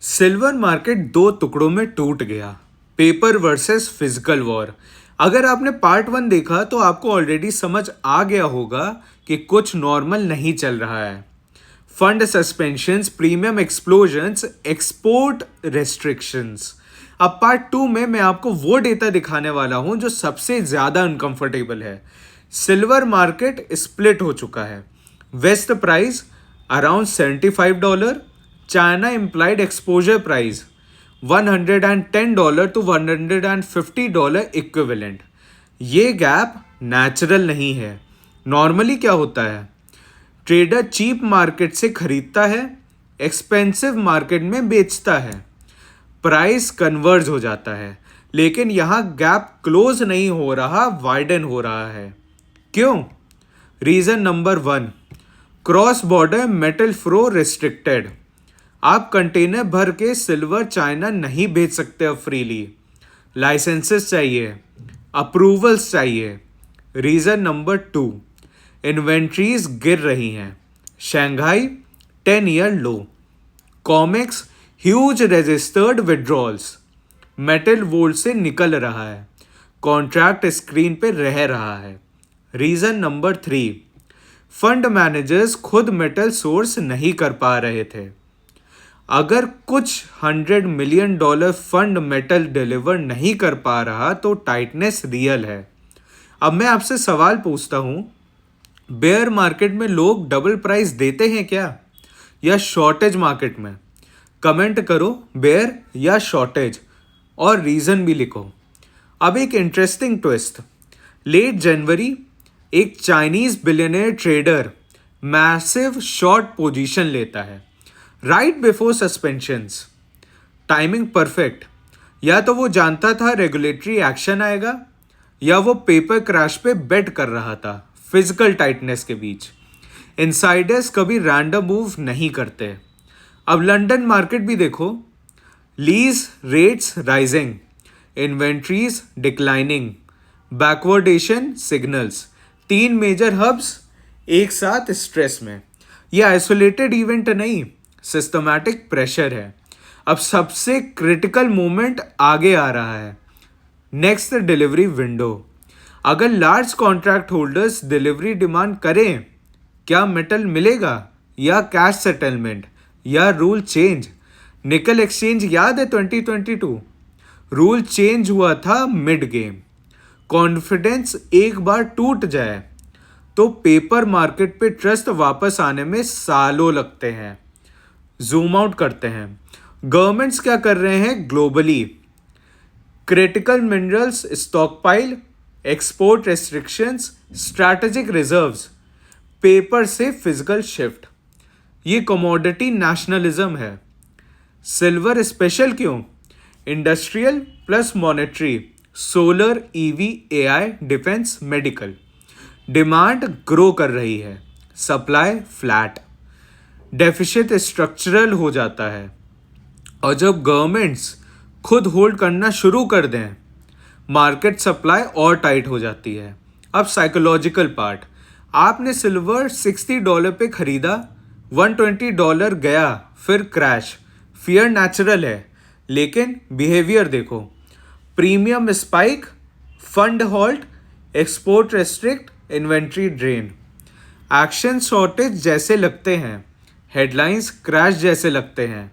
Silver market दो टुकड़ों में टूट गया। Paper versus physical war. अगर आपने पार्ट 1 देखा तो आपको ऑलरेडी समझ आ गया होगा कि कुछ नॉर्मल नहीं चल रहा है। Fund suspensions, premium explosions, export restrictions. अब पार्ट 2 में मैं आपको वो डेटा दिखाने वाला हूं जो सबसे ज्यादा अनकंफर्टेबल है। सिल्वर मार्केट स्प्लिट हो चुका है। West price around $75, China implied exposure price $110 to $150 equivalent. ये गैप नेचुरल नहीं है। नॉर्मली क्या होता है, ट्रेडर चीप मार्केट से खरीदता है, एक्सपेंसिव मार्केट में बेचता है, प्राइस कन्वर्ज हो जाता है। लेकिन यहाँ गैप क्लोज नहीं हो रहा, वाइडन हो रहा है। क्यों? Reason number 1, cross border metal flow restricted. आप कंटेनर भर के सिल्वर चाइना नहीं भेज सकते अब फ्रीली। लाइसेंसेस चाहिए, अप्रूवल्स चाहिए। रीज़न नंबर 2, इन्वेंट्रीज गिर रही हैं। Shanghai 10-year low. COMEX huge registered withdrawals. Metal vault से निकल रहा है, कॉन्ट्रैक्ट स्क्रीन पे रह रहा है। रीज़न नंबर 3, फंड मैनेजर्स खुद मेटल सोर्स नहीं कर पा रहे थे। अगर कुछ $100 मिलियन फंड मेटल डिलीवर नहीं कर पा रहा तो टाइटनेस रियल है। अब मैं आपसे सवाल पूछता हूं, बेयर मार्केट में लोग डबल प्राइस देते हैं क्या, या शॉर्टेज मार्केट में? कमेंट करो, बेयर या शॉर्टेज, और रीजन भी लिखो। अब एक इंटरेस्टिंग ट्विस्ट। लेट जनवरी एक Chinese billionaire trader massive short position लेता है right before suspensions. Timing perfect. या तो वो जानता था रेगुलेटरी एक्शन आएगा, या वो पेपर क्रैश पे बेट कर रहा था फिजिकल टाइटनेस के बीच। इनसाइडर्स कभी रैंडम मूव नहीं करते। अब लंदन मार्केट भी देखो, lease rates rising, inventories declining, backwardation signals. 3 major hubs एक साथ स्ट्रेस में। यह आइसोलेटेड इवेंट नहीं, सिस्टमैटिक प्रेशर है। अब सबसे क्रिटिकल मोमेंट आगे आ रहा है, नेक्स्ट डिलीवरी विंडो। अगर large contract holders delivery demand करें, क्या मेटल मिलेगा या कैश सेटलमेंट या रूल चेंज? निकल एक्सचेंज याद है 2022? रूल चेंज हुआ था मिड गेम। कॉन्फिडेंस एक बार टूट जाए तो पेपर मार्केट पे ट्रस्ट वापस आने में सालों लगते हैं। जूम आउट करते हैं। गवर्नमेंट्स क्या कर रहे हैं globally? Critical minerals stockpile, export restrictions, strategic reserves, paper से फिजिकल शिफ्ट। ये कमोडिटी नेशनलिज्म है। सिल्वर स्पेशल क्यों? Industrial plus monetary, solar, EV, AI, defence, medical. Demand grow कर रही है, सप्लाई फ्लैट। डेफिसिट स्ट्रक्चरल हो जाता है। और जब गवर्नमेंट्स खुद होल्ड करना शुरू कर दें, मार्केट सप्लाई और टाइट हो जाती है। अब साइकोलॉजिकल पार्ट। आपने सिल्वर $60 पे खरीदा, $120 गया, फिर क्रैश। फियर नेचुरल है, लेकिन बिहेवियर देखो। Premium spike, fund halt, export restrict, inventory drain. Action shortage जैसे लगते हैं, हेडलाइंस क्रैश जैसे लगते हैं।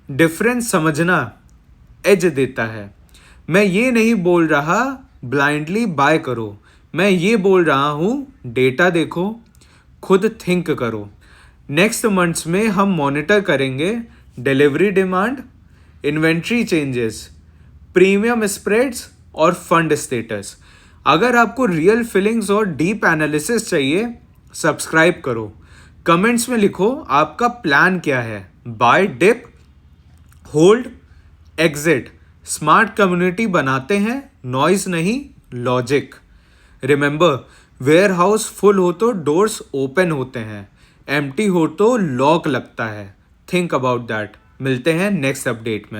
डिफरेंस समझना एज देता है। मैं ये नहीं बोल रहा ब्लाइंडली बाय करो, मैं ये बोल रहा हूँ डेटा देखो, खुद थिंक करो। नेक्स्ट मंथ्स में हम मॉनिटर करेंगे delivery demand, inventory changes, premium spreads और फंड स्टेटस। अगर आपको रियल फीलिंग्स और डीप एनालिसिस चाहिए, सब्सक्राइब करो। कमेंट्स में लिखो आपका प्लान क्या है, buy dip, hold, exit. Smart community बनाते हैं, नॉइज नहीं logic. Remember, warehouse full हो तो डोर्स ओपन होते हैं, एम्प्टी हो तो लॉक लगता है। Think about that. मिलते हैं नेक्स्ट अपडेट में।